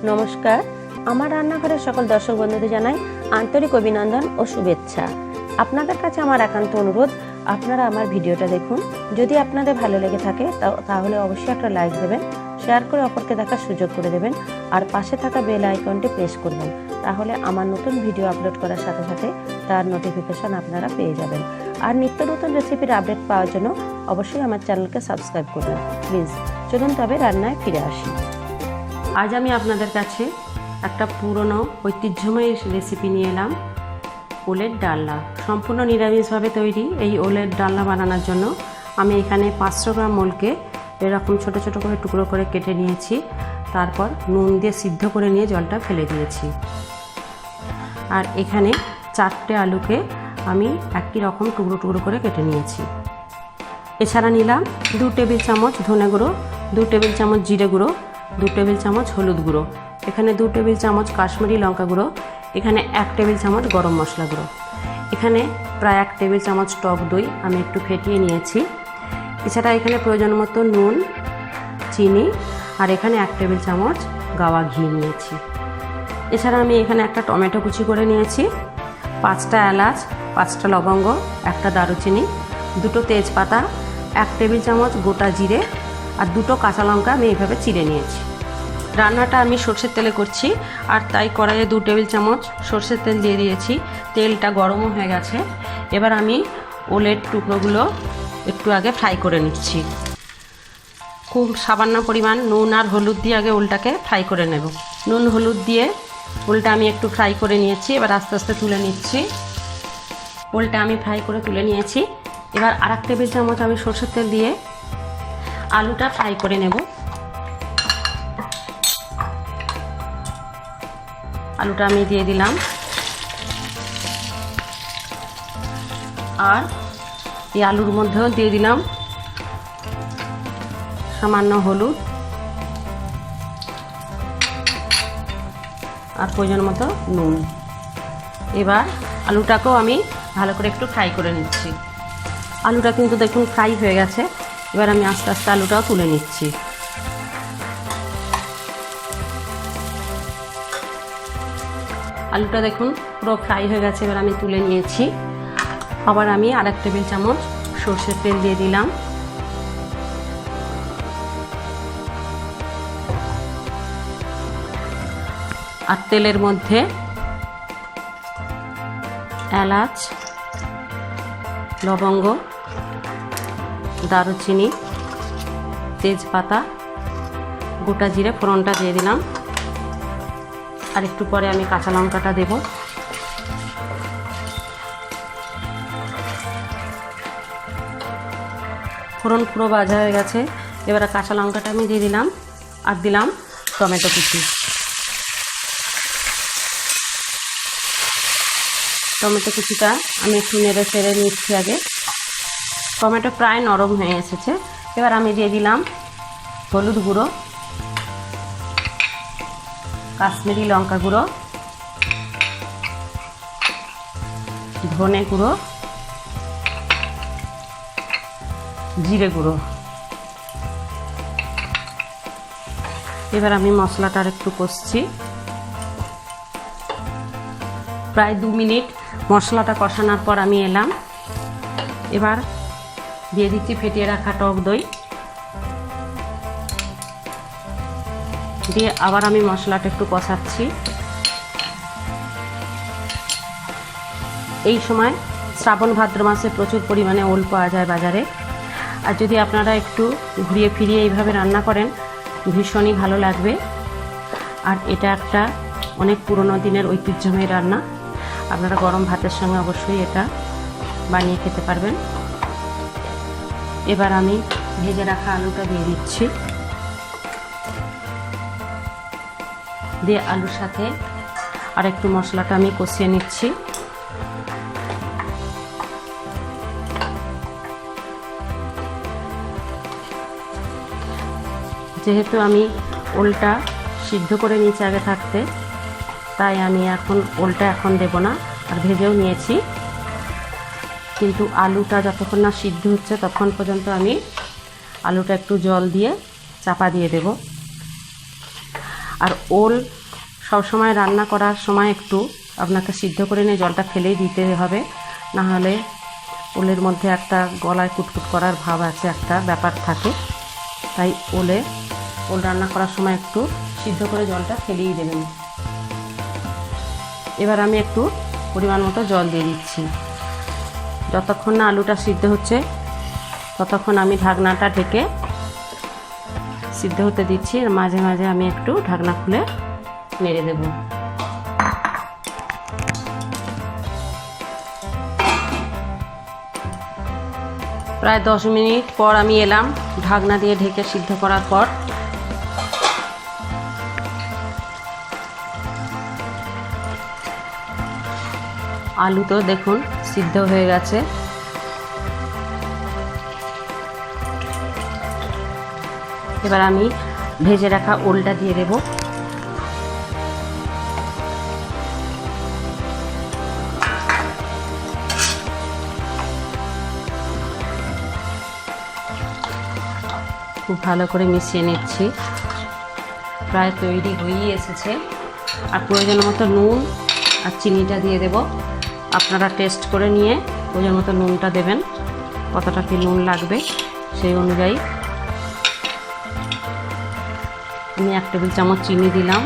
নমস্কার, আমার রান্নাঘরের সকল দর্শক বন্ধুদের জানাই আন্তরিক অভিনন্দন ও শুভেচ্ছা। আপনাদের কাছে আমার একান্ত অনুরোধ, আপনারা আমার ভিডিওটা দেখুন। যদি আপনাদের ভালো লেগে থাকে তাহলে অবশ্যই একটা লাইক দেবেন, শেয়ার করে অপরকে দেখার সুযোগ করে দেবেন, আর পাশে থাকা বেল আইকনটি প্রেস করবেন। তাহলে আমার নতুন ভিডিও আপলোড করার সাথে সাথে তার নোটিফিকেশন আপনারা পেয়ে যাবেন। আর নিত্য নতুন রেসিপির আপডেট পাওয়ার জন্য অবশ্যই আমার চ্যানেলকে সাবস্ক্রাইব করবেন প্লিজ। চলুন তবে রান্নায় ফিরে আসি। আজ আমি আপনাদের কাছে একটা পুরনো ঐতিহ্যময় রেসিপি নিয়ে এলাম, ওলের ডালনা। সম্পূর্ণ নিরামিষভাবে তৈরি এই ওলের ডালনা বানানোর জন্য আমি এখানে 500 গ্রাম ওলকে এরকম ছোট ছোট করে টুকরো করে কেটে নিয়েছি। তারপর নুন দিয়ে সিদ্ধ করে নিয়ে জলটা ফেলে দিয়েছি। আর এখানে 4টে আলুকে আমি একই রকম টুকরো টুকরো করে কেটে নিয়েছি। এছাড়া নিলাম 2 টেবিল চামচ ধনে গুঁড়ো, 2 টেবিল চামচ জিরে গুঁড়ো, 2 টেবিল চামচ হলুদ গুঁড়ো, এখানে 2 টেবিল চামচ কাশ্মীরি লঙ্কা গুঁড়ো, এখানে 1 টেবিল চামচ গরম মশলা গুঁড়ো, এখানে প্রায় 1 টেবিল চামচ টক দই আমি একটু ফেটিয়ে নিয়েছি। এছাড়া এখানে প্রয়োজন মতো নুন, চিনি, আর এখানে 1 টেবিল চামচ গাওয়া ঘি নিয়েছি। এছাড়া আমি এখানে একটা টমেটো কুচি করে নিয়েছি, 5টা এলাচ, 5টা লবঙ্গ, 1টা দারুচিনি, 2টো তেজপাতা, 1 টেবিল চামচ গোটা জিরে, আর 2টো কাঁচা লঙ্কা আমি এইভাবে চিড়ে নিয়েছি। রান্নাটা আমি সরষের তেলে করছি, আর তাই কড়াইয়ে 2 টেবিল চামচ সরষের তেল দিয়ে দিয়েছি। তেলটা গরমও হয়ে গেছে। এবার আমি ওলের টুকরোগুলো একটু আগে ফ্রাই করে নিচ্ছি। খুব সামান্য পরিমাণ নুন আর হলুদ দিয়ে আগে ওলটাকে ফ্রাই করে নেব। নুন হলুদ দিয়ে ওলটা আমি একটু ফ্রাই করে নিয়েছি। এবার আস্তে আস্তে তুলে নিচ্ছি। ওলটা আমি ফ্রাই করে তুলে নিয়েছি। এবার আর 1 টেবিল চামচ আমি সরষের তেল দিয়ে আলুটা ফ্রাই করে নেব। আলুটা আমি দিয়ে দিলাম, আর এই আলুর মধ্যেও দিয়ে দিলাম সামান্য হলুদ আর প্রয়োজন মতো নুন। এবার আলুটাকেও আমি ভালো করে একটু ফ্রাই করে নিচ্ছি। আলুটা কিন্তু দেখুন ফ্রাই হয়ে গেছে। এবার আমি আস্তে আস্তে আলুটাও তুলে নিচ্ছি। আলুটা দেখুন পুরো ফ্রাই হয়ে গেছে। এবার আমি তুলে নিয়েছি। আবার আমি আর 1 টেবিল চামচ সরষের তেল দিয়ে দিলাম। আর তেলের মধ্যে এলাচ, লবঙ্গ, দারুচিনি, তেজপাতা, গোটা জিরে ফোড়নটা দিয়ে দিলাম। আর একটু পরে আমি কাঁচা লঙ্কাটা দেব। ফোড়ন পুরো ভাজা হয়ে গেছে। এবার কাঁচা লঙ্কাটা আমি দিয়ে দিলাম, আর দিলাম টমেটো কুচি। টমেটো কুচিটা আমি একটু নেড়ে চেড়ে নিচ্ছি আগে। টমেটো প্রায় নরম হয়ে এসেছে। এবার আমি দিয়ে দিলাম হলুদ গুঁড়ো, কাশ্মীরি লঙ্কা গুঁড়ো, ধনে গুঁড়ো, জিরে গুঁড়ো। এবার আমি মশলাটা একটু কষছি। প্রায় 2 মিনিট মশলাটা কষানোর পর আমি এলাম। এবার দিয়ে দিচ্ছি ফেটিয়ে রাখা টক দই দিয়ে আবার আমি মশলাটা একটু কষাচ্ছি। এই সময় শ্রাবণ ভাদ্র মাসে প্রচুর পরিমাণে ওল পাওয়া যায় বাজারে। আর যদি আপনারা একটু ঘুরিয়ে ফিরিয়ে এইভাবে রান্না করেন ভীষণই ভালো লাগবে। আর এটা একটা অনেক পুরনো দিনের ঐতিহ্যময় রান্না। আপনারা গরম ভাতের সঙ্গে অবশ্যই এটা বানিয়ে খেতে পারবেন। এবার আমি ভেজে রাখা আলুটা দিয়ে দিচ্ছি। দিয়ে আলুর সাথে আর একটু মশলাটা আমি কষিয়ে নিচ্ছি। যেহেতু আমি ওলটা সিদ্ধ করে নিয়েছি আগে থাকতে, তাই আমি ওলটা এখন দেব না। আর ভেজেও নিয়েছি, কিন্তু আলুটা যতক্ষণ না সিদ্ধ হচ্ছে ততক্ষণ পর্যন্ত আমি আলুটা একটু জল দিয়ে চাপা দিয়ে দেব। আর ওল সবসময় রান্না করার সময় একটু আপনাকে সিদ্ধ করে নিয়ে জলটা ফেলেই দিতে হবে, না হলে ওলের মধ্যে একটা গলায় কুটকুট করার ভাব আছে, একটা ব্যাপার থাকে। তাই ওল রান্না করার সময় একটু সিদ্ধ করে জলটা ফেলেই দেবেন। এবার আমি একটু পরিমাণ মতো জল দিয়ে দিচ্ছি। যতক্ষণ না আলুটা সিদ্ধ হচ্ছে ততক্ষণ আমি ঢাকনাটা ঢেকে সিদ্ধ হতে দিচ্ছি। মাঝে মাঝে আমি একটু ঢাকনা খুলে নেড়ে দেব। প্রায় 10 মিনিট পর আমি এলাম ঢাকনা দিয়ে ঢেকে সিদ্ধ করার পর। আলু তো দেখুন সিদ্ধ হয়ে গেছে। এবার আমি ভেজে রাখা ওলটা দিয়ে দেব। খুব ভালো করে মিশিয়ে নিচ্ছি। প্রায় তৈরি হয়েই এসেছে। আর প্রয়োজন মতো নুন আর চিনিটা দিয়ে দেব। আপনারা টেস্ট করে নিয়ে প্রয়োজন মতো নুনটা দেবেন, কতটা কি নুন লাগবে সেই অনুযায়ী। আমি 1 টেবিল চামচ চিনি দিলাম।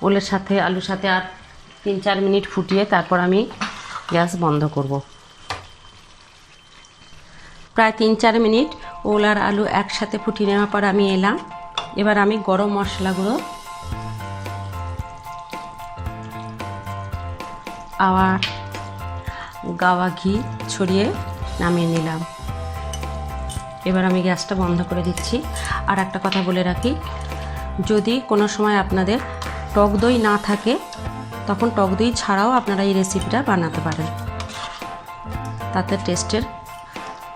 ওলের সাথে আলুর সাথে আর 3-4 মিনিট ফুটিয়ে তারপর আমি গ্যাস বন্ধ করব। প্রায় 3-4 মিনিট ওল আর আলু একসাথে ফুটিয়ে নেওয়ার পর আমি এলাম। এবার আমি গরম মশলা গুঁড়ো আর গাওয়া ঘি ছড়িয়ে নামিয়ে নিলাম। এবার আমি গ্যাসটা বন্ধ করে দিচ্ছি। আর একটা কথা বলে রাখি, যদি কোনো সময় আপনাদের টক দই না থাকে তখন টক দই ছাড়াও আপনারা এই রেসিপিটা বানাতে পারেন, তাতে টেস্টের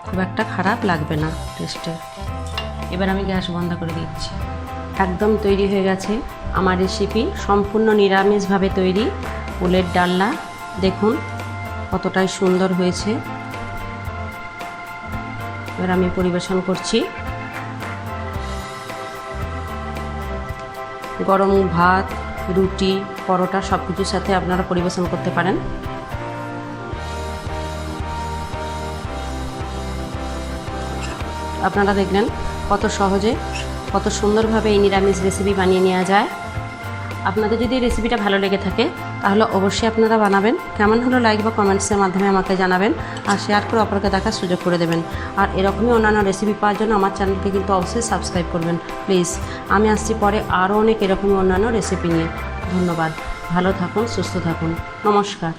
খুব একটা খারাপ লাগবে না টেস্টের। এবার আমি গ্যাস বন্ধ করে দিচ্ছি। একদম তৈরি হয়ে গেছে আমার রেসিপি, সম্পূর্ণ নিরামিষভাবে তৈরি ওলের ডালনা। দেখুন কতটাই সুন্দর হয়েছে। এবার আমি পরিবেশন করছি। গরম ভাত, রুটি, পরোটা সব কিছুর সাথে আপনারা পরিবেশন করতে পারেন। আপনারা দেখলেন কত সহজে কত সুন্দরভাবে এই নিরামিষ রেসিপি বানিয়ে নেওয়া যায়। আপনাদের যদি এই রেসিপিটা ভালো লেগে থাকে তাহলে অবশ্যই আপনারা বানাবেন। কেমন হলো লাইক বা কমেন্টসের মাধ্যমে আমাকে জানাবেন, আর শেয়ার করে অপরকে দেখার সুযোগ করে দেবেন। আর এরকমই অন্যান্য রেসিপি পাওয়ার জন্য আমার চ্যানেলকে কিন্তু অবশ্যই সাবস্ক্রাইব করবেন প্লিজ। আমি আসছি পরে আরও অনেক এরকমই অন্যান্য রেসিপি নিয়ে। ধন্যবাদ। ভালো থাকুন, সুস্থ থাকুন। নমস্কার।